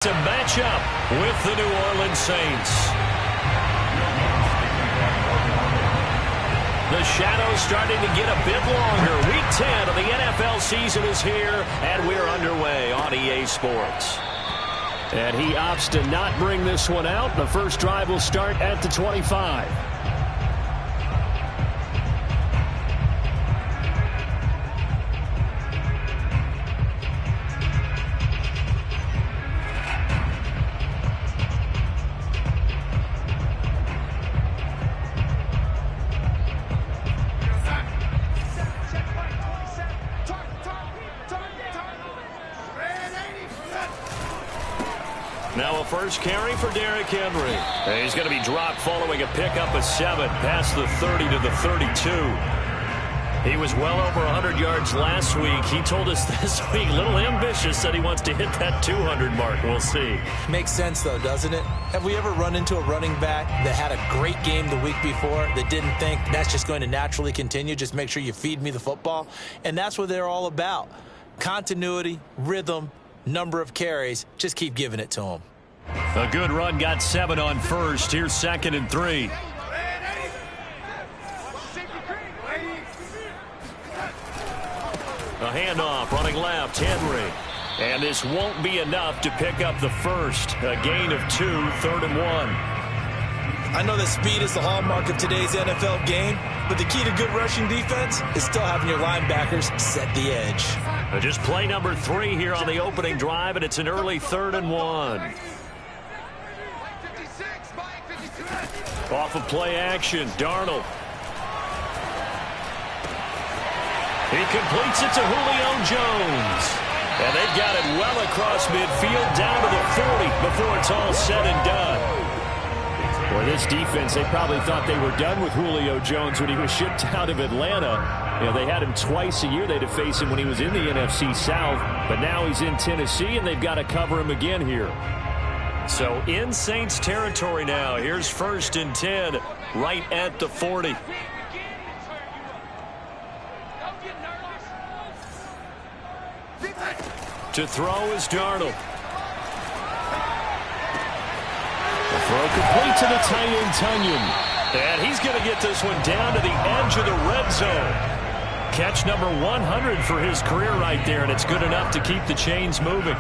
To match up with the New Orleans Saints. The shadow's starting to get a bit longer. Week 10 of the NFL season is here, and we're underway on EA Sports. And he opts to not bring this one out. The first drive will start at the 25. Now a first carry for Derrick Henry. And he's going to be dropped following a pickup of 7 past the 30 to the 32. He was well over 100 yards last week. He told us this week, a little ambitious, said he wants to hit that 200 mark. We'll see. Makes sense, though, doesn't it? Have we ever run into a running back that had a great game the week before that didn't think that's just going to naturally continue? Just make sure you feed me the football. And that's what they're all about. Continuity, rhythm, number of carries. Just keep giving it to him. A good run, got 7 on first. Here's 2nd and 3. A handoff, running left, Henry. And this won't be enough to pick up the first. A gain of 2, 3rd and 1. I know that speed is the hallmark of today's NFL game, but the key to good rushing defense is still having your linebackers set the edge. Just play number 3 here on the opening drive, and it's an early 3rd and 1. Off of play action, Darnold. He completes it to Julio Jones. And they've got it well across midfield down to the 40 before it's all said and done. Boy, this defense, they probably thought they were done with Julio Jones when he was shipped out of Atlanta. You know, they had him twice a year. They had to face him when he was in the NFC South. But now he's in Tennessee, and they've got to cover him again here. So in Saints territory now. Here's 1st and 10 right at the 40. To throw is Darnold. The throw complete to the Tunyon. And he's going to get this one down to the edge of the red zone. Catch number 100 for his career right there, and it's good enough to keep the chains moving.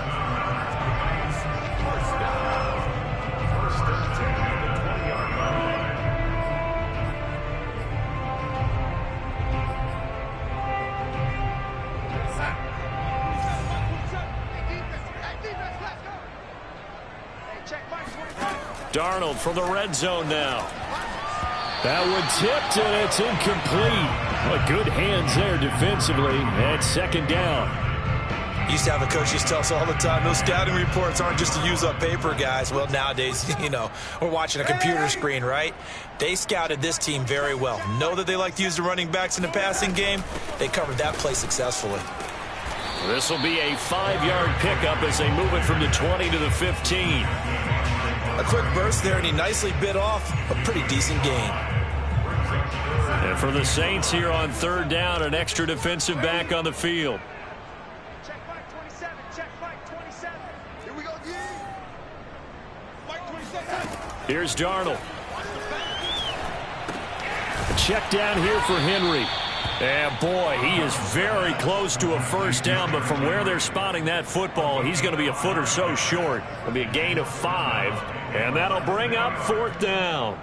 Darnold from the red zone now. That one tipped, and it's incomplete. Well, good hands there defensively. And 2nd down. Used to have a coach used to tell us all the time, those scouting reports aren't just to use up paper, guys. Well, nowadays, you know, we're watching a computer screen, right? They scouted this team very well. Know that they like to use the running backs in the passing game. They covered that play successfully. This will be a 5-yard pickup as they move it from the 20 to the 15. A quick burst there, and he nicely bit off a pretty decent gain. And for the Saints here on 3rd down, an extra defensive back on the field. Check Mike 27. Check Mike 27. Here we go, Mike 27. Here's Darnold. A check down here for Henry. And boy, he is very close to a 1st down, but from where they're spotting that football, he's going to be a foot or so short. It'll be a gain of 5, and that'll bring up 4th down.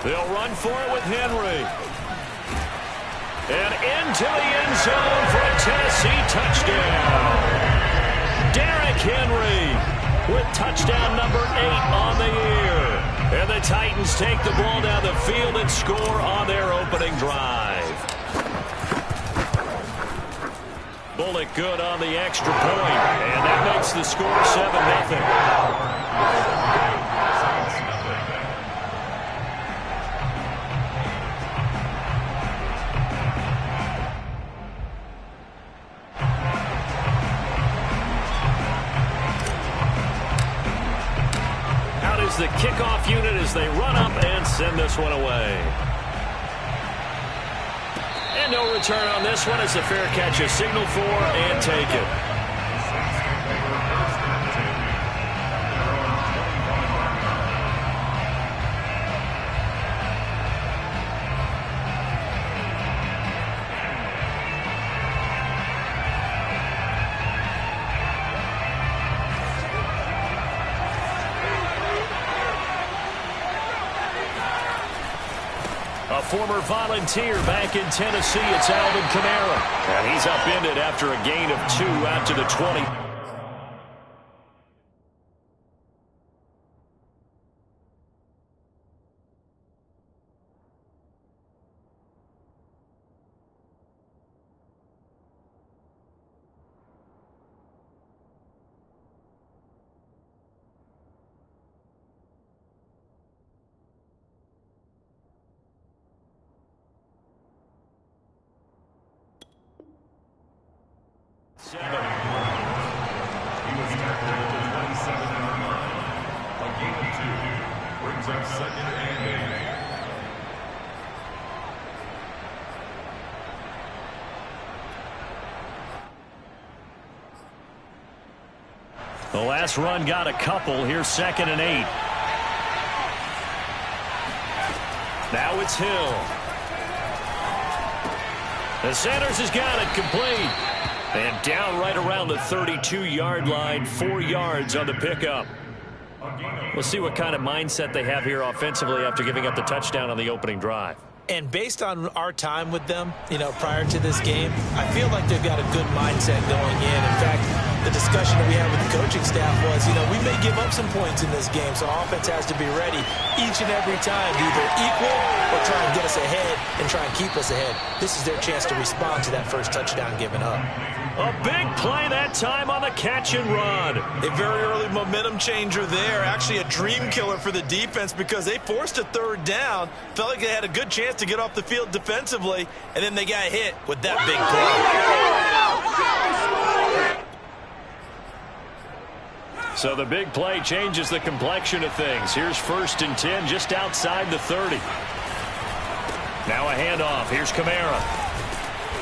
They'll run for it with Henry. And into the end zone for a Tennessee touchdown. Derrick Henry with touchdown number 8 on the year. And the Titans take the ball down the field and score on their opening drive. Bullock good on the extra point. And that makes the score 7-0. is the kickoff unit as they run up and send this one away. And no return on this one as a fair catch is signaled for and taken. A former Volunteer back in Tennessee, it's Alvin Kamara. And he's upended after a gain of 2 out to the 20. He was tackled at the 27-yard line. A gain of 2 brings up 2nd and 8. The last run got a couple. Here's 2nd and 8. Now it's Hill. The Sanders has got it complete. And down right around the 32-yard line, 4 yards on the pickup. We'll see what kind of mindset they have here offensively after giving up the touchdown on the opening drive. And based on our time with them, prior to this game, I feel like they've got a good mindset going in. In fact, the discussion that we had with the coaching staff was, we may give up some points in this game, so offense has to be ready each and every time to either equal or try and get us ahead and try and keep us ahead. This is their chance to respond to that first touchdown given up. A big play that time on the catch and run. A very early momentum changer there. Actually a dream killer for the defense because they forced a 3rd down. Felt like they had a good chance to get off the field defensively, and then they got hit with that big play. So the big play changes the complexion of things. Here's 1st and 10 just outside the 30. Now a handoff. Here's Kamara.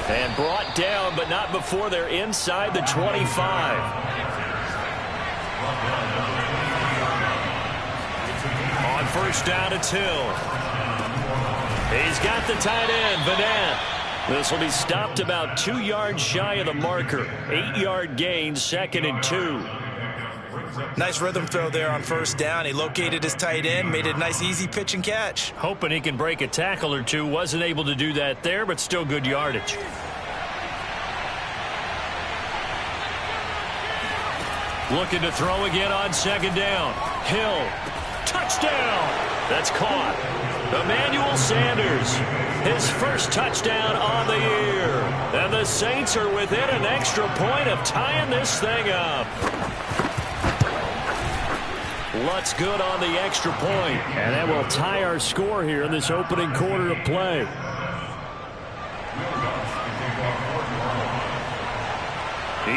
And brought down, but not before they're inside the 25. On 1st down, it's Hill. He's got the tight end, Vanette. This will be stopped about 2 yards shy of the marker. 8-yard gain, 2nd and 2. Nice rhythm throw there on 1st down. He located his tight end, made it a nice easy pitch and catch. Hoping he can break a tackle or two. Wasn't able to do that there, but still good yardage. Looking to throw again on 2nd down. Hill. Touchdown. That's caught. Emmanuel Sanders. His first touchdown on the year. And the Saints are within an extra point of tying this thing up. Lutz good on the extra point. And that will tie our score here in this opening quarter of play.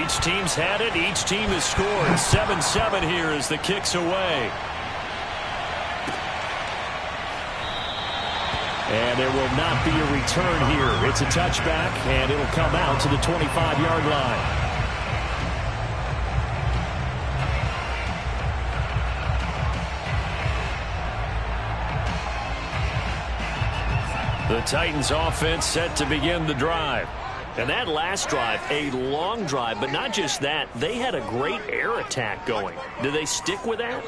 Each team's had it. Each team has scored. 7-7 here as the kick's away. And there will not be a return here. It's a touchback, and it'll come out to the 25-yard line. The Titans offense set to begin the drive. And that last drive, a long drive, but not just that. They had a great air attack going. Do they stick with that?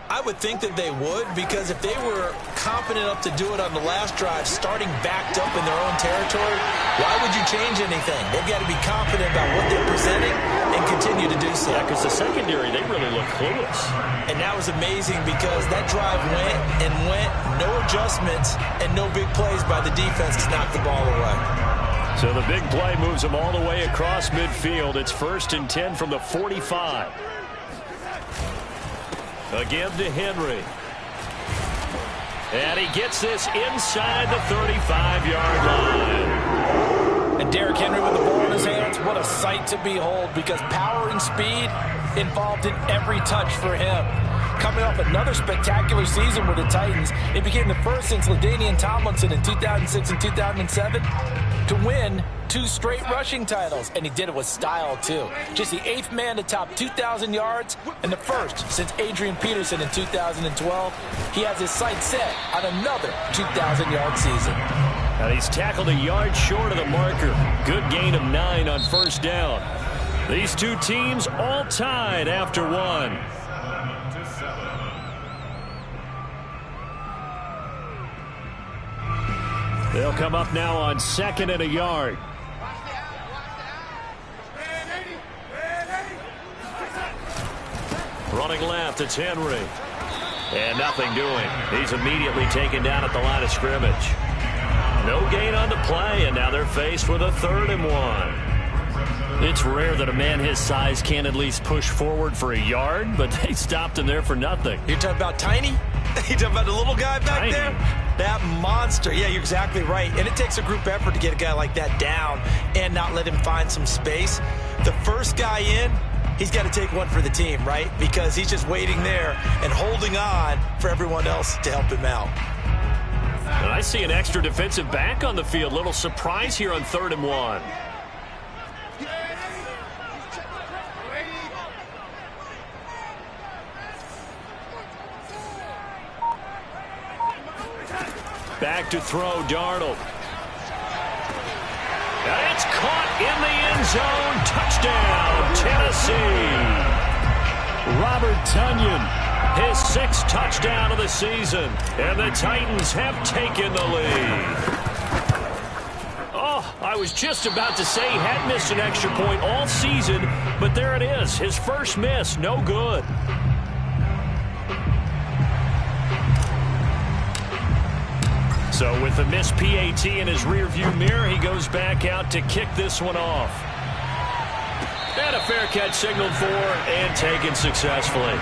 I would think that they would, because if they were confident enough to do it on the last drive, starting backed up in their own territory, why would you change anything? They've got to be confident about what they're presenting and continue to do so. Yeah, because the secondary, they really look clueless. And that was amazing because that drive went and went, no adjustments, and no big plays by the defense to knock the ball away. So the big play moves them all the way across midfield. It's 1st and 10 from the 45. Again to Henry. And he gets this inside the 35-yard line. And Derrick Henry with the ball in his hands, what a sight to behold, because power and speed involved in every touch for him. coming off another spectacular season with the Titans. It became the first since LaDainian Tomlinson in 2006 and 2007 to win 2 straight rushing titles, and he did it with style, too. Just the 8th man to top 2,000 yards and the first since Adrian Peterson in 2012. He has his sights set on another 2,000-yard season. And he's tackled a yard short of the marker. Good gain of 9 on first down. These two teams all tied after 1. They'll come up now on 2nd and a yard. Running left, it's Henry. And nothing doing. He's immediately taken down at the line of scrimmage. No gain on the play, and now they're faced with a 3rd and 1. It's rare that a man his size can't at least push forward for a yard, but they stopped him there for nothing. You're talking about Tiny? You're talking about the little guy back Tiny. there? That monster. Yeah, you're exactly right. And it takes a group effort to get a guy like that down and not let him find some space. The first guy in, he's got to take one for the team, right? Because he's just waiting there and holding on for everyone else to help him out. And I see an extra defensive back on the field. Little surprise here on 3rd and 1. Back to throw, Darnold. And it's caught in the end zone. Touchdown, Tennessee. Robert Tonyan, his 6th touchdown of the season. And the Titans have taken the lead. Oh, I was just about to say he had missed an extra point all season, but there it is. His first miss, no good. So with the missed PAT in his rearview mirror, he goes back out to kick this one off. And a fair catch signaled for and taken successfully.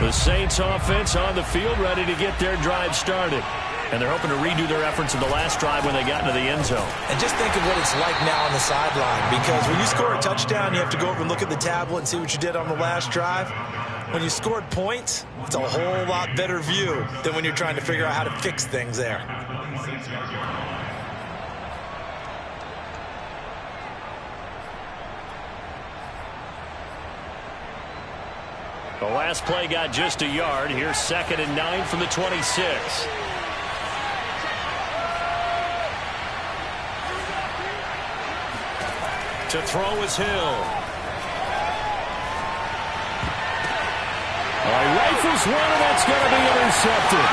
The Saints offense on the field, ready to get their drive started. And they're hoping to redo their efforts in the last drive when they got into the end zone. And just think of what it's like now on the sideline, because when you score a touchdown, you have to go over and look at the tablet and see what you did on the last drive. When you scored points, it's a whole lot better view than when you're trying to figure out how to fix things there. The last play got just a yard. Here's 2nd and 9 from the 26. To throw is Hill. Rifles one, and that's going to be intercepted.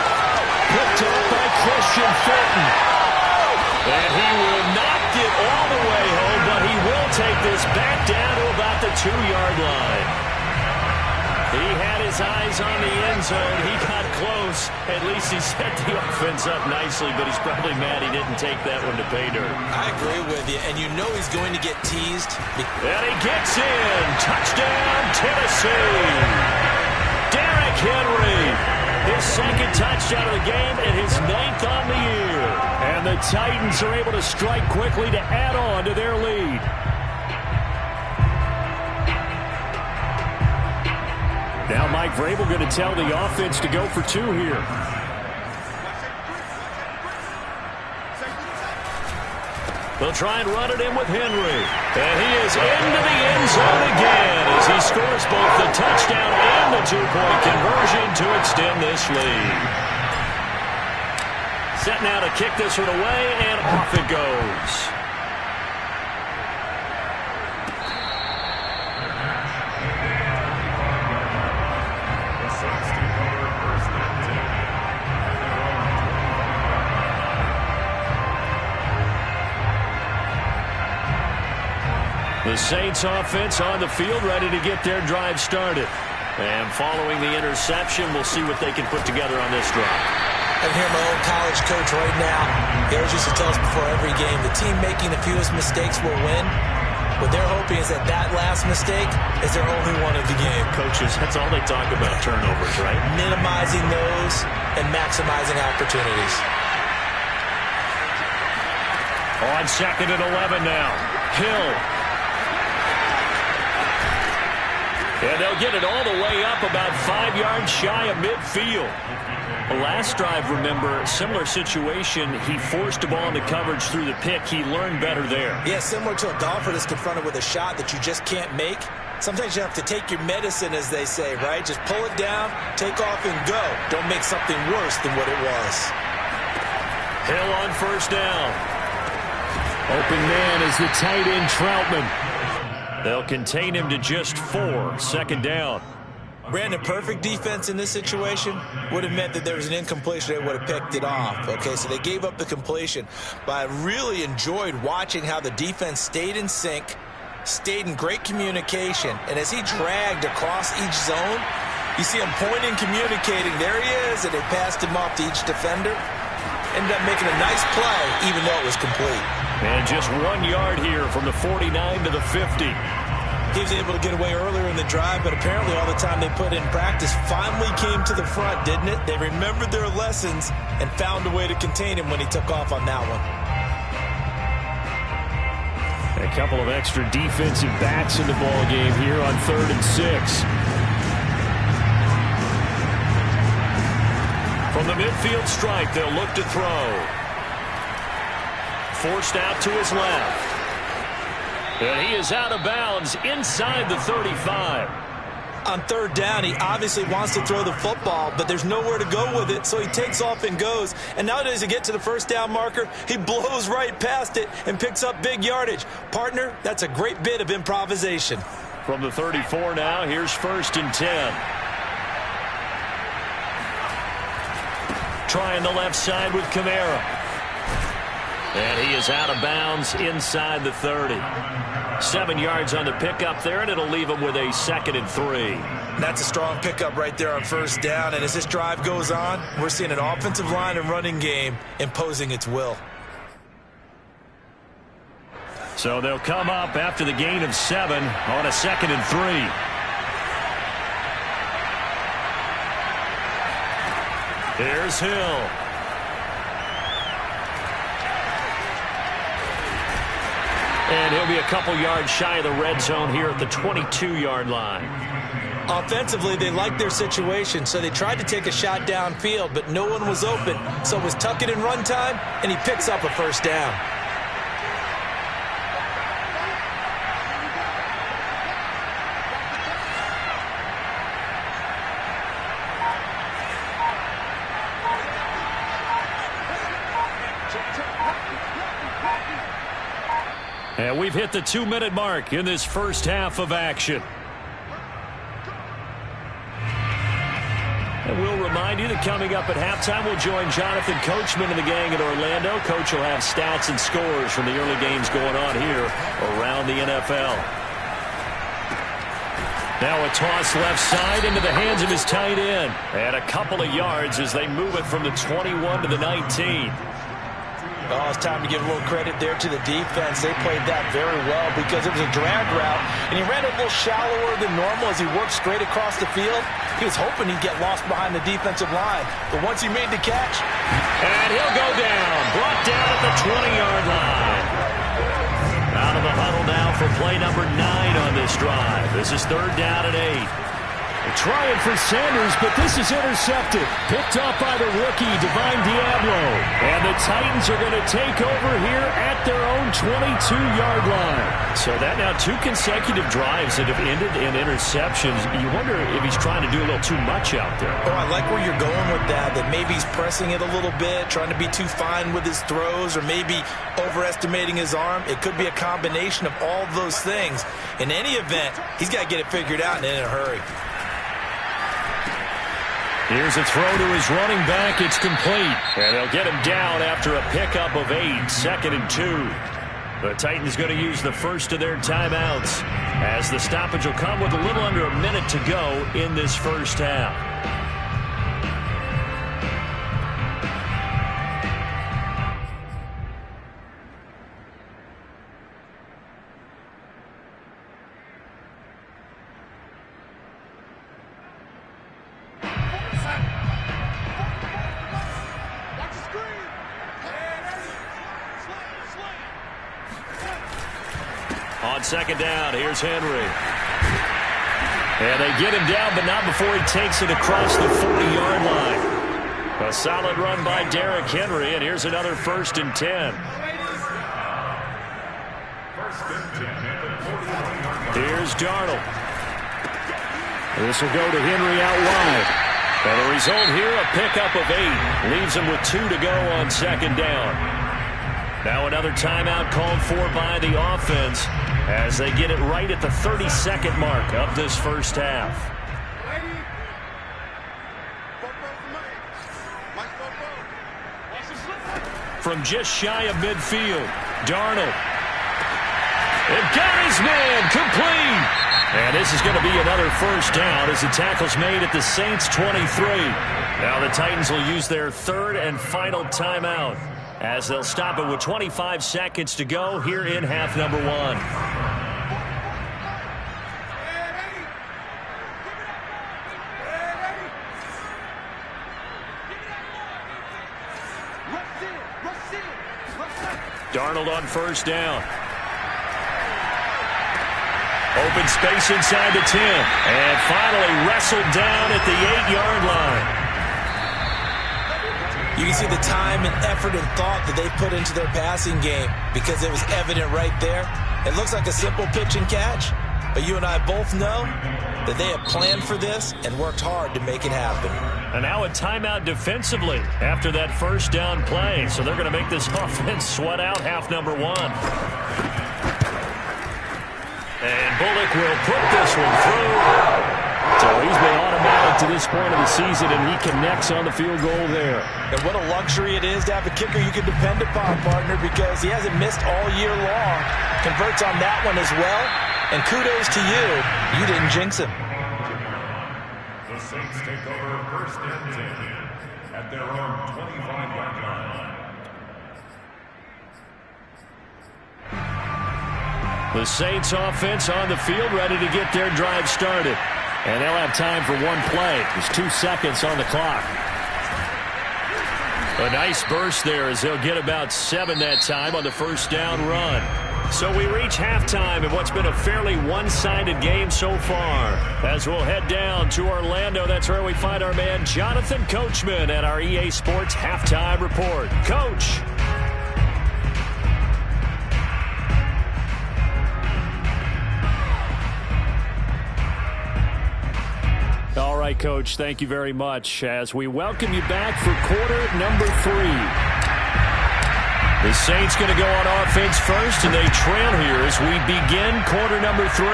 Picked up by Christian Fulton. And he will not get all the way home, but he will take this back down to about the 2-yard line. He had his eyes on the end zone. He got close. At least he set the offense up nicely, but he's probably mad he didn't take that one to pay dirt. I agree with you, and you know he's going to get teased. And he gets in. Touchdown, Tennessee. Derrick Henry. His 2nd touchdown of the game and his 9th on the year. And the Titans are able to strike quickly to add on to their lead. Now Mike Vrabel going to tell the offense to go for 2 here. They'll try and run it in with Henry. And he is into the end zone again as he scores both the touchdown and the 2-point conversion to extend this lead. Set now to kick this one away, and off it goes. The Saints offense on the field, ready to get their drive started. And following the interception, we'll see what they can put together on this drive. I can hear my old college coach right now. He always used to tell us before every game, the team making the fewest mistakes will win. What they're hoping is that that last mistake is their only one of the game. Coaches, that's all they talk about, turnovers, right? Minimizing those and maximizing opportunities. On 2nd and 11 now. Hill. And they'll get it all the way up about 5 yards shy of midfield. The last drive, remember, similar situation. He forced the ball into coverage through the pick. He learned better there. Yeah, similar to a golfer that's confronted with a shot that you just can't make. Sometimes you have to take your medicine, as they say, right? Just pull it down, take off, and go. Don't make something worse than what it was. Hill on 1st down. Open man is the tight end, Troutman. They'll contain him to just 4. 2nd down. Brandon, perfect defense in this situation would have meant that there was an incompletion. They would have picked it off. Okay, so they gave up the completion. But I really enjoyed watching how the defense stayed in sync, stayed in great communication. And as he dragged across each zone, you see him pointing, communicating. There he is, and they passed him off to each defender. Ended up making a nice play, even though it was complete. And just 1 yard here from the 49 to the 50. He was able to get away earlier in the drive, but apparently all the time they put in practice finally came to the front, didn't it? They remembered their lessons and found a way to contain him when he took off on that one. A couple of extra defensive backs in the ball game here on 3rd and 6. From the midfield stripe, they'll look to throw. Forced out to his left. And he is out of bounds inside the 35. On 3rd down, he obviously wants to throw the football, but there's nowhere to go with it, so he takes off and goes. And nowadays, to get to the 1st down marker, he blows right past it and picks up big yardage. Partner, that's a great bit of improvisation. From the 34 now, here's 1st and 10. Trying the left side with Kamara. And he is out of bounds inside the 30. 7 yards on the pickup there, and it'll leave him with a 2nd and 3. That's a strong pickup right there on 1st down. And as this drive goes on, we're seeing an offensive line and running game imposing its will. So they'll come up after the gain of 7 on a 2nd and 3. Here's Hill. And he'll be a couple yards shy of the red zone here at the 22-yard line. Offensively, they liked their situation, so they tried to take a shot downfield, but no one was open. So it was tuck it in run time, and he picks up a 1st down. And we've hit the 2-minute mark in this first half of action. And we'll remind you that coming up at halftime, we'll join Jonathan Coachman and the gang in Orlando. Coach will have stats and scores from the early games going on here around the NFL. Now a toss left side into the hands of his tight end. And a couple of yards as they move it from the 21 to the 19. Oh, it's time to give a little credit there to the defense. They played that very well because it was a drag route, and he ran a little shallower than normal as he worked straight across the field. He was hoping he'd get lost behind the defensive line, but once he made the catch. And he'll go down, brought down at the 20-yard line. Out of the huddle now for play number 9 on this drive. This is 3rd down and 8. Trying for Sanders, but this is intercepted. Picked up by the rookie, Divine Diablo. And the Titans are going to take over here at their own 22-yard line. So that now 2 consecutive drives that have ended in interceptions. You wonder if he's trying to do a little too much out there. Oh, I like where you're going with that maybe he's pressing it a little bit, trying to be too fine with his throws, or maybe overestimating his arm. It could be a combination of all those things. In any event, he's got to get it figured out and in a hurry. Here's a throw to his running back. It's complete. And they'll get him down after a pickup of 8. 2nd and 2. The Titans going to use the first of their timeouts as the stoppage will come with a little under a minute to go in this first half. On second down, here's Henry. And they get him down, but not before he takes it across the 40-yard line. A solid run by Derrick Henry, and here's another 1st and 10. Here's Darnold. This will go to Henry out wide. And the result here, a pickup of 8. Leaves him with 2 to go on second down. Now another timeout called for by the offense as they get it right at the 32nd mark of this first half. From just shy of midfield, Darnold. And got his man complete. And this is going to be another first down as the tackle's made at the Saints 23. Now the Titans will use their 3rd and final timeout as they'll stop it with 25 seconds to go here in half number 1. Darnold on first down. Open space inside the 10. And finally wrestled down at the 8-yard line. You can see the time and effort and thought that they put into their passing game because it was evident right there. It looks like a simple pitch and catch, but you and I both know that they have planned for this and worked hard to make it happen. And now a timeout defensively after that first down play. So they're going to make this offense sweat out half number 1. And Bullock will put this one through. So he's been automatic to this point of the season, and he connects on the field goal there. And what a luxury it is to have a kicker you can depend upon, partner, because he hasn't missed all year long. Converts on that one as well. And kudos to you. You didn't jinx him. The Saints take over 1st and 10 at their own 25-yard line. The Saints offense on the field ready to get their drive started. And they'll have time for one play. There's 2 seconds on the clock. A nice burst there as they'll get about 7 that time on the first down run. So we reach halftime in what's been a fairly one-sided game so far. As we'll head down to Orlando, that's where we find our man Jonathan Coachman at our EA Sports Halftime Report. Coach. All right, Coach, thank you very much as we welcome you back for quarter number 3. The Saints going to go on offense first, and they trail here as we begin quarter number 3.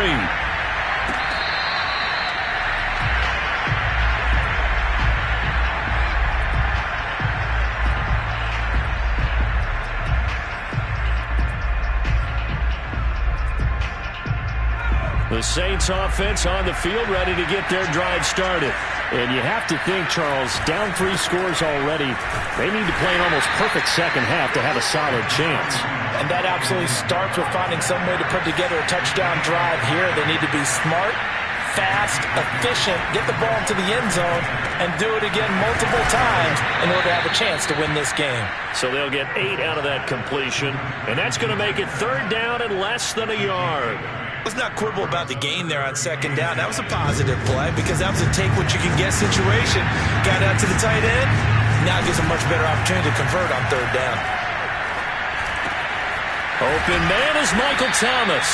The Saints offense on the field ready to get their drive started. And you have to think, Charles, down 3 scores already. They need to play an almost perfect second half to have a solid chance. And that absolutely starts with finding some way to put together a touchdown drive here. They need to be smart, fast, efficient, get the ball into the end zone, and do it again multiple times in order to have a chance to win this game. So they'll get 8 out of that completion, and that's going to make it 3rd down and less than a yard. Let's not quibble about the gain there on second down. That was a positive play because that was a take-what-you-can-get situation. Got out to the tight end. Now gives a much better opportunity to convert on 3rd down. Open man is Michael Thomas.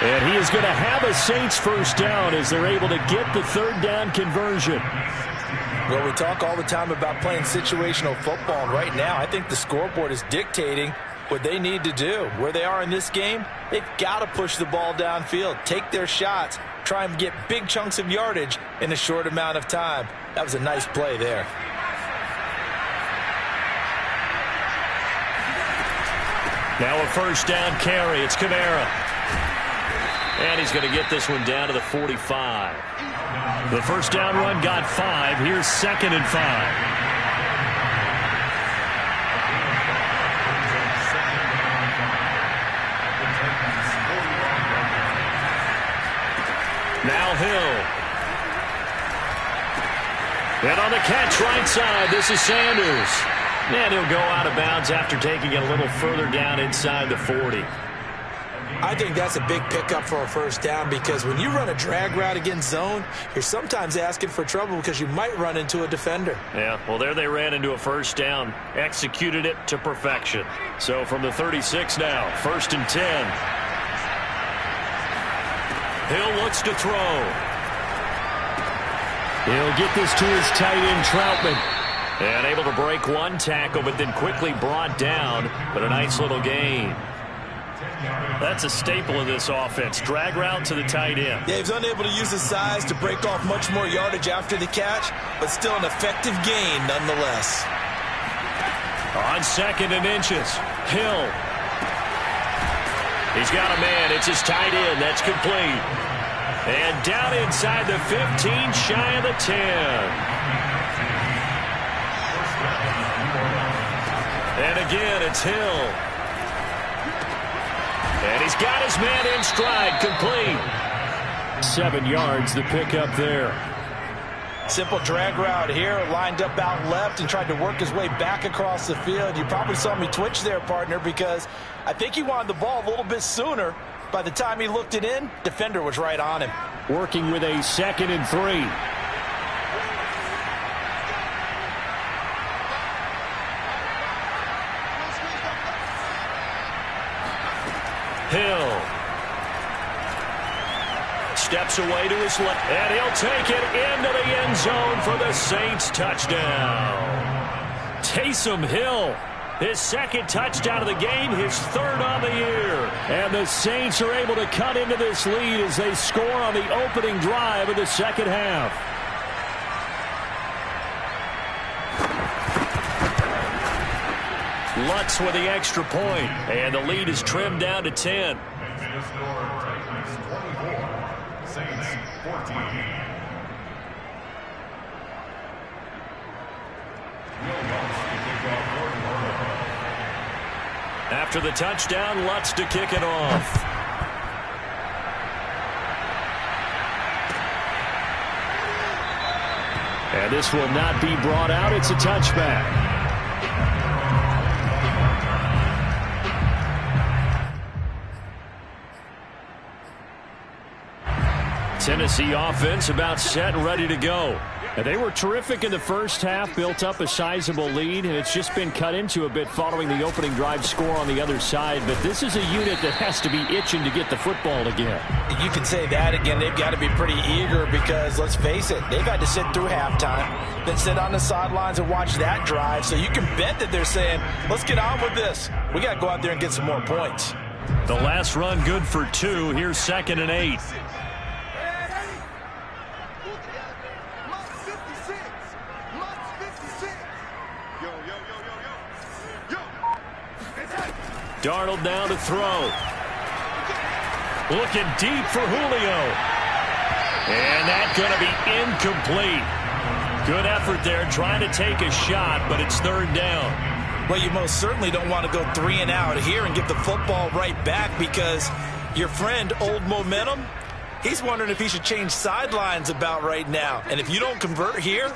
And he is going to have a Saints first down as they're able to get the 3rd down conversion. Well, we talk all the time about playing situational football, and right now I think the scoreboard is dictating what they need to do. Where they are in this game, they've got to push the ball downfield, take their shots, try and get big chunks of yardage in a short amount of time. That was a nice play there. Now a first down carry. It's Kamara. And he's going to get this one down to the 45. The first down run got 5. Here's 2nd and 5. Now Hill. And on the catch right side, this is Sanders. And he'll go out of bounds after taking it a little further down inside the 40. I think that's a big pickup for a first down because when you run a drag route against zone, you're sometimes asking for trouble because you might run into a defender. Yeah, well, there they ran into a first down. Executed it to perfection. So from the 36 now, 1st and 10. Hill looks to throw. He'll get this to his tight end, Troutman. And able to break one tackle, but then quickly brought down. But a nice little gain. That's a staple of this offense. Drag route to the tight end. Yeah, he's unable to use his size to break off much more yardage after the catch, but still an effective gain nonetheless. On 2nd and inches, Hill. He's got a man. It's his tight end. That's complete. And down inside the 15, shy of the 10. And again, it's Hill. And he's got his man in stride, complete. 7 yards, the pickup there. Simple drag route here, lined up out left and tried to work his way back across the field. You probably saw me twitch there, partner, because I think he wanted the ball a little bit sooner. By the time he looked it in, defender was right on him. Working with a 2nd and 3. Hill steps away to his left, and he'll take it into the end zone for the Saints touchdown. Taysom Hill, his 2nd touchdown of the game, his 3rd on the year. And the Saints are able to cut into this lead as they score on the opening drive of the 2nd half. Lutz with the extra point, and the lead is trimmed down to 10. After the touchdown, Lutz to kick it off. And this will not be brought out. It's a touchback. Tennessee offense about set and ready to go. And they were terrific in the first half, built up a sizable lead, and it's just been cut into a bit following the opening drive score on the other side. But this is a unit that has to be itching to get the football again. You can say that again. They've got to be pretty eager because, let's face it, they've had to sit through halftime, then sit on the sidelines and watch that drive. So you can bet that they're saying, let's get on with this. We got to go out there and get some more points. The last run good for 2. Here's 2nd and 8. Darnold down to throw. Looking deep for Julio. And that's going to be incomplete. Good effort there trying to take a shot, but it's 3rd down. Well, you most certainly don't want to go 3 and out here and give the football right back because your friend, Old Momentum, he's wondering if he should change sidelines about right now. And if you don't convert here,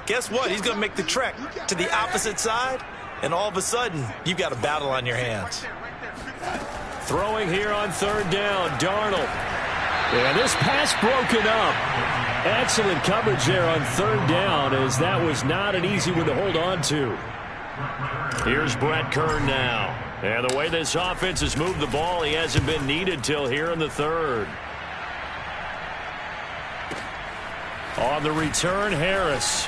guess what? He's going to make the trek to the opposite side. And all of a sudden, you've got a battle on your hands. Throwing here on 3rd down, Darnold. And this pass broken up. Excellent coverage there on 3rd down, as that was not an easy one to hold on to. Here's Brett Kern now. And the way this offense has moved the ball, he hasn't been needed till here in the 3rd. On the return, Harris.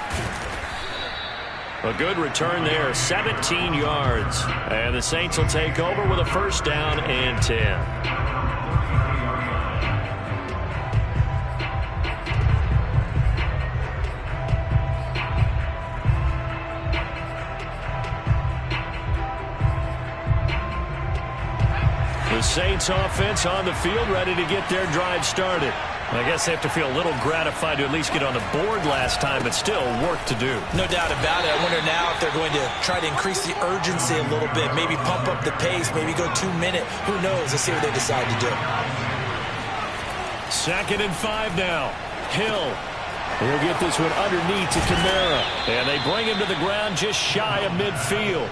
A good return there, 17 yards. And the Saints will take over with a 1st down and 10. The Saints offense on the field, ready to get their drive started. I guess they have to feel a little gratified to at least get on the board last time, but still work to do. No doubt about it. I wonder now if they're going to try to increase the urgency a little bit, maybe pump up the pace, maybe go 2-minute. Who knows? Let's see what they decide to do. 2nd and 5 now. Hill. He'll get this one underneath to Kamara. And they bring him to the ground just shy of midfield.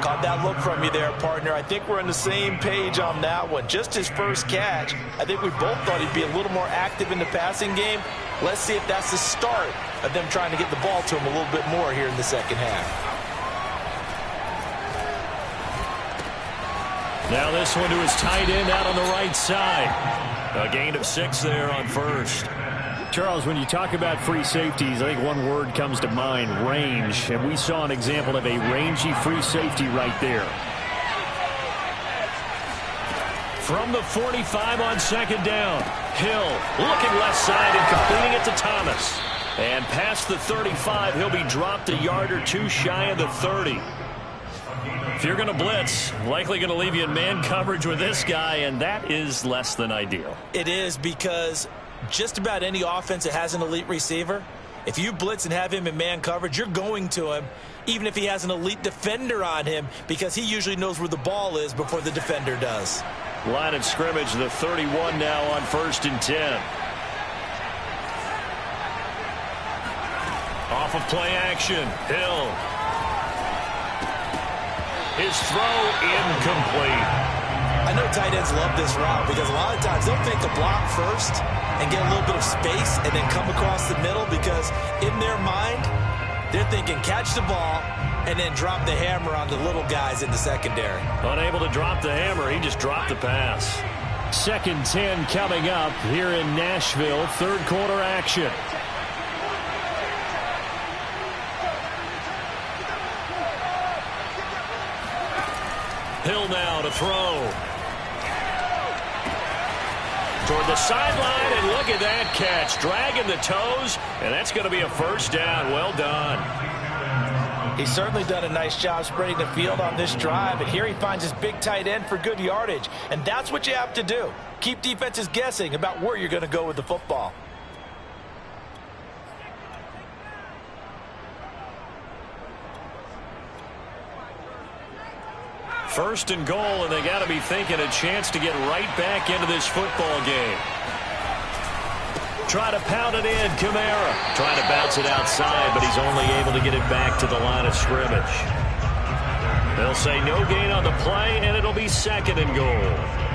Caught that look from you there, partner. I think we're on the same page on that one. Just his first catch. I think we both thought he'd be a little more active in the passing game. Let's see if that's the start of them trying to get the ball to him a little bit more here in the second half. Now this one to his tight end out on the right side. A gain of 6 there on first. Charles, when you talk about free safeties, I think one word comes to mind, range. And we saw an example of a rangy free safety right there. From the 45 on second down, Hill looking left side and completing it to Thomas. And past the 35, he'll be dropped a yard or two shy of the 30. If you're going to blitz, likely going to leave you in man coverage with this guy, and that is less than ideal. It is, because just about any offense that has an elite receiver, if you blitz and have him in man coverage, you're going to him, even if he has an elite defender on him, because he usually knows where the ball is before the defender does. Line of scrimmage, the 31 now on 1st and 10. Off of play action, Hill. His throw incomplete. I know tight ends love this route because a lot of times they'll make the block first and get a little bit of space and then come across the middle, because in their mind, they're thinking catch the ball and then drop the hammer on the little guys in the secondary. Unable to drop the hammer, he just dropped the pass. 2nd 10 coming up here in Nashville. 3rd quarter action. Hill now to throw. Toward the sideline, and look at that catch. Dragging the toes, and that's going to be a first down. Well done. He's certainly done a nice job spreading the field on this drive, and here he finds his big tight end for good yardage. And that's what you have to do. Keep defenses guessing about where you're going to go with the football. First and goal, and they got to be thinking a chance to get right back into this football game. Try to pound it in, Kamara. Trying to bounce it outside, but he's only able to get it back to the line of scrimmage. They'll say no gain on the play, and it'll be 2nd and goal.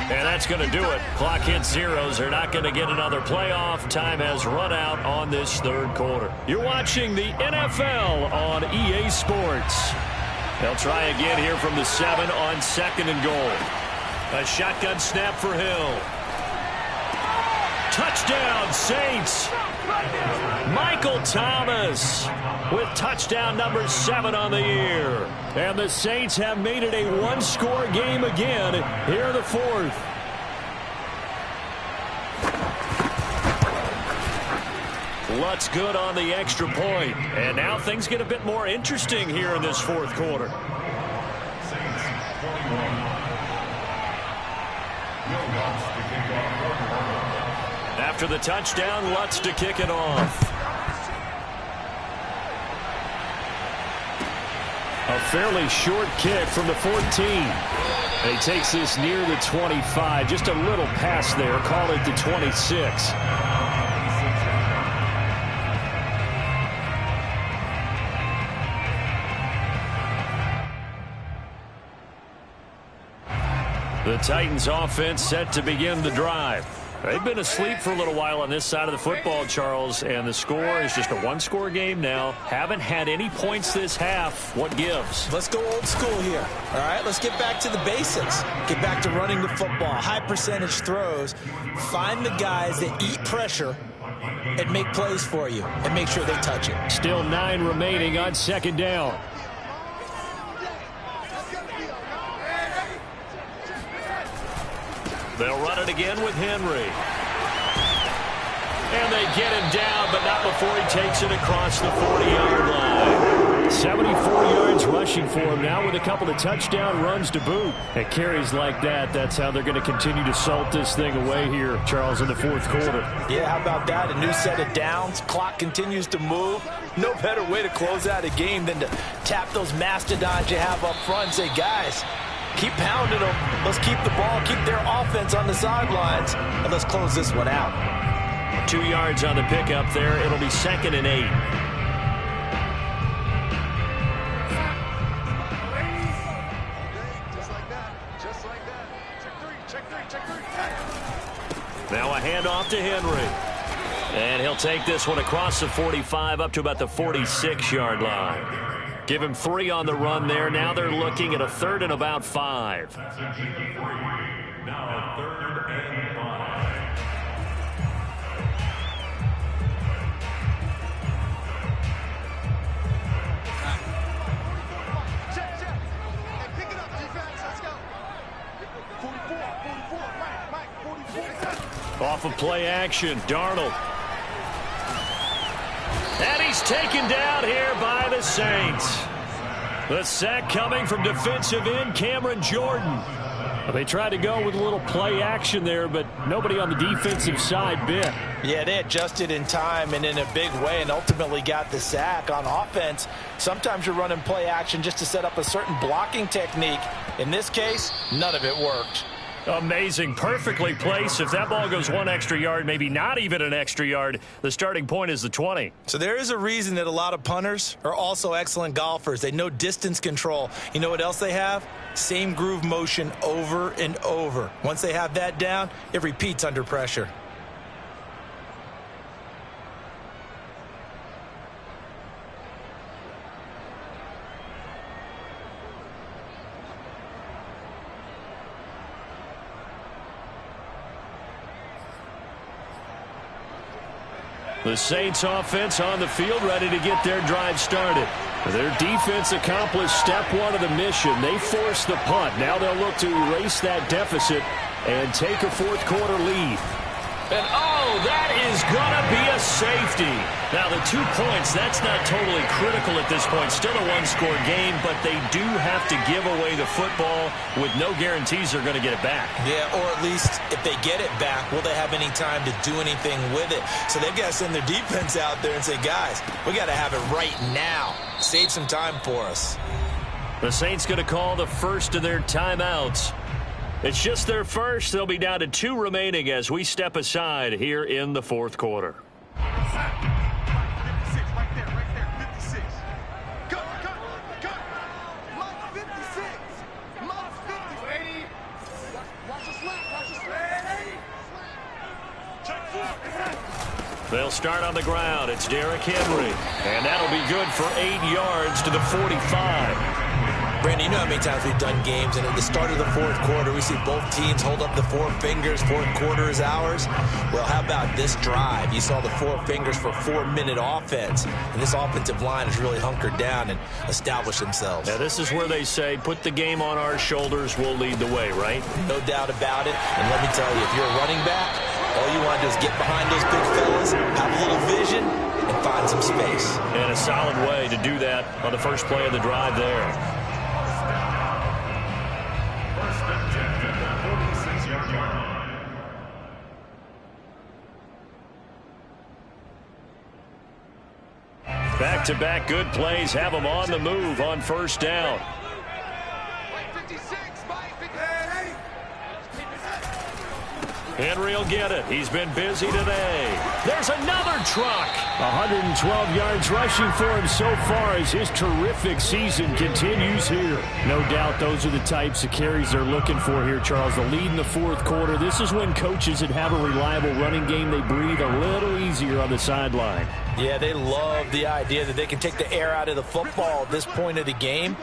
And that's going to do it. Clock hits zeros. They're not going to get another playoff. Time has run out on this 3rd quarter. You're watching the NFL on EA Sports. They'll try again here from the 7 on 2nd and goal. A shotgun snap for Hill. Touchdown, Saints. Michael Thomas with touchdown number 7 on the year. And the Saints have made it a one-score game again here in the 4th. Lutz good on the extra point. And now things get a bit more interesting here in this 4th quarter. After the touchdown, Lutz to kick it off. A fairly short kick from the 14. And he takes this near the 25. Just a little pass there. Call it the 26. The Titans offense set to begin the drive. They've been asleep for a little while on this side of the football, Charles, and the score is just a one-score game now. Haven't had any points this half. What gives? Let's go old school here. All right, let's get back to the basics. Get back to running the football, high percentage throws. Find the guys that eat pressure and make plays for you and make sure they touch it. Still 9 remaining on 2nd down. They'll run it again with Henry. And they get him down, but not before he takes it across the 40-yard line. 74 yards rushing for him now with a couple of touchdown runs to boot. At carries like that, that's how they're going to continue to salt this thing away here, Charles, in the 4th quarter. Yeah, how about that? A new set of downs. Clock continues to move. No better way to close out a game than to tap those mastodons you have up front and say, guys, Keep pounding them. Let's keep the ball, keep their offense on the sidelines, and let's close this one out. 2 yards on the pickup there. It'll be 2nd and 8. Now a handoff to Henry. And he'll take this one across the 45 up to about the 46-yard line. Give him 3 on the run there. Now they're looking at a 3rd and about 5. Now 3rd and 5. Check. Hey, pick it up, defense. Let's go. 44. Mike, 44. Off of play action, Darnold. And he's taken down here by the Saints. The sack coming from defensive end Cameron Jordan. They tried to go with a little play action there, but nobody on the defensive side bit. Yeah, they adjusted in time and in a big way and ultimately got the sack. On offense, sometimes you're running play action just to set up a certain blocking technique. In this case, none of it worked. Amazing. Perfectly placed. If that ball goes 1 extra yard, maybe not even an extra yard, the starting point is the 20. So there is a reason that a lot of punters are also excellent golfers. They know distance control. You know what else they have? Same groove motion over and over. Once they have that down, it repeats under pressure. The Saints offense on the field, ready to get their drive started. Their defense accomplished step 1 of the mission. They forced the punt. Now they'll look to erase that deficit and take a 4th quarter lead. And oh, that is going to be a safety. Now the 2 points, that's not totally critical at this point. Still a 1-score game, but they do have to give away the football with no guarantees they're going to get it back. Yeah, or at least if they get it back, will they have any time to do anything with it? So they've got to send their defense out there and say, guys, we got to have it right now. Save some time for us. The Saints going to call the first of their timeouts. It's just their first. They'll be down to 2 remaining as we step aside here in the 4th quarter. 56, right there, 56. Go. Mike 56. Mike 50. Ready? Watch the slap. Ready? Check 4. They'll start on the ground. It's Derrick Henry. And that'll be good for 8 yards to the 45. Brandon, you know how many times we've done games, and at the start of the 4th quarter, we see both teams hold up the 4 fingers. 4th quarter is ours. Well, how about this drive? You saw the 4 fingers for 4-minute offense, and this offensive line has really hunkered down and established themselves. Now, this is where they say, put the game on our shoulders, we'll lead the way, right? No doubt about it. And let me tell you, if you're a running back, all you want to do is get behind those big fellas, have a little vision, and find some space. And a solid way to do that on the first play of the drive there. Back-to-back good plays have them on the move on first down. Henry will get it. He's been busy today. There's another truck. 112 yards rushing for him so far as his terrific season continues here. No doubt those are the types of carries they're looking for here, Charles. The lead in the 4th quarter. This is when coaches that have a reliable running game, they breathe a little easier on the sideline. Yeah, they love the idea that they can take the air out of the football at this point of the game.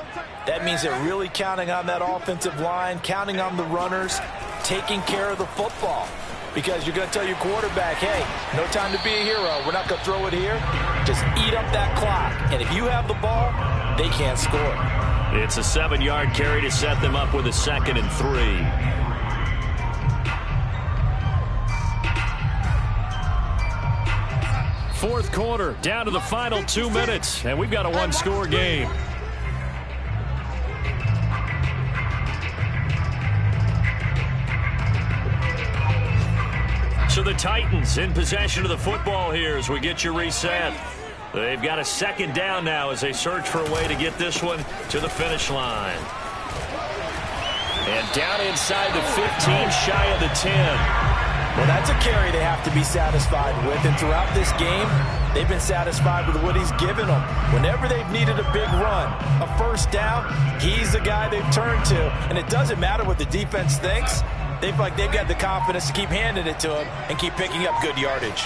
That means they're really counting on that offensive line, counting on the runners, taking care of the football. Because you're going to tell your quarterback, hey, no time to be a hero. We're not going to throw it here. Just eat up that clock. And if you have the ball, they can't score. It's a 7-yard carry to set them up with a 2nd and 3. Fourth quarter, down to the final 2 minutes, and we've got a 1-score game. So the Titans in possession of the football here as we get you reset. They've got a 2nd down now as they search for a way to get this one to the finish line. And down inside the 15, shy of the 10. Well, that's a carry they have to be satisfied with. And throughout this game, they've been satisfied with what he's given them. Whenever they've needed a big run, a first down, he's the guy they've turned to. And it doesn't matter what the defense thinks. They feel like they've got the confidence to keep handing it to him and keep picking up good yardage.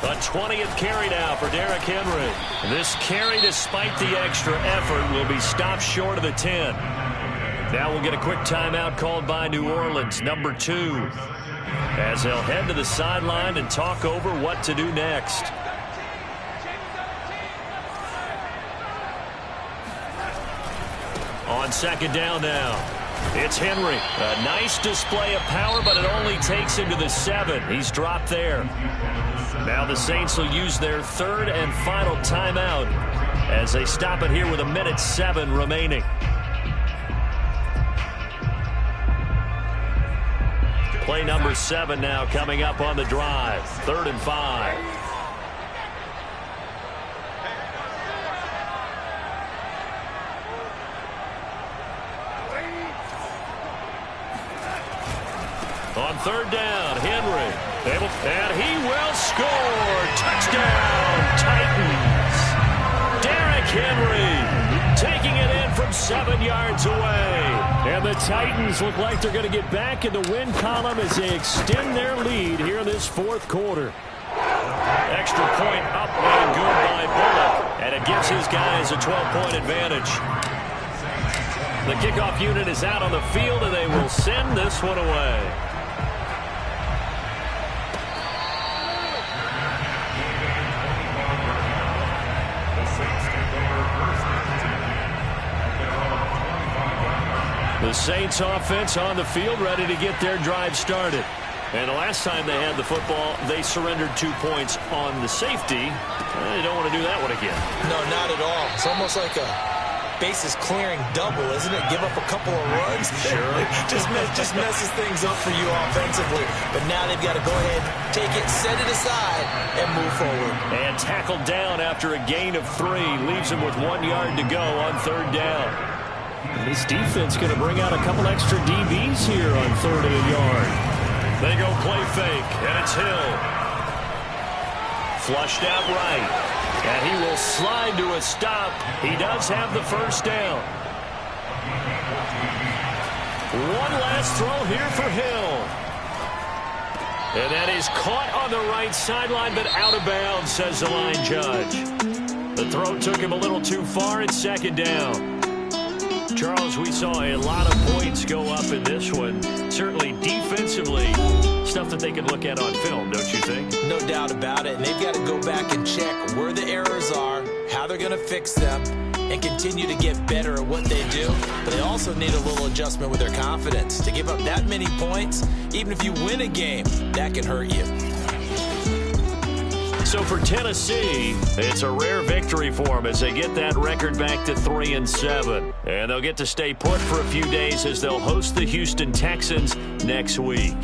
A 20th carry now for Derrick Henry. This carry, despite the extra effort, will be stopped short of the 10. Now we'll get a quick timeout called by New Orleans, number 2, as they'll head to the sideline and talk over what to do next. On second down now, it's Henry. A nice display of power, but it only takes him to the 7. He's dropped there. Now the Saints will use their third and final timeout as they stop it here with 1:07 remaining. Play number 7 now coming up on the drive. 3rd and 5. On 3rd down, Henry. And he will score. Touchdown, Titans. Derrick Henry taking it in from 7 yards away. And the Titans look like they're going to get back in the win column as they extend their lead here in this 4th quarter. Extra point up and good by Bullock. And it gives his guys a 12-point advantage. The kickoff unit is out on the field, and they will send this one away. The Saints offense on the field, ready to get their drive started. And the last time they had the football, they surrendered 2 points on the safety. They don't want to do that one again. No, not at all. It's almost like a bases clearing double, isn't it? Give up a couple of runs. Sure. just messes things up for you offensively. But now they've got to go ahead, take it, set it aside, and move forward. And tackled down after a gain of 3. Leaves him with 1 yard to go on 3rd down. This defense going to bring out a couple extra DBs here on 3rd and a yard. They go play fake, and it's Hill. Flushed out right. And he will slide to a stop. He does have the first down. One last throw here for Hill. And that is caught on the right sideline, but out of bounds, says the line judge. The throw took him a little too far. It's 2nd down. Charles, we saw a lot of points go up in this one. Certainly defensively, stuff that they can look at on film, don't you think? No doubt about it. And they've got to go back and check where the errors are, how they're going to fix them, and continue to get better at what they do. But they also need a little adjustment with their confidence. To give up that many points, even if you win a game, that can hurt you. So for Tennessee, it's a rare victory for them as they get that record back to 3-7. And they'll get to stay put for a few days as they'll host the Houston Texans next week.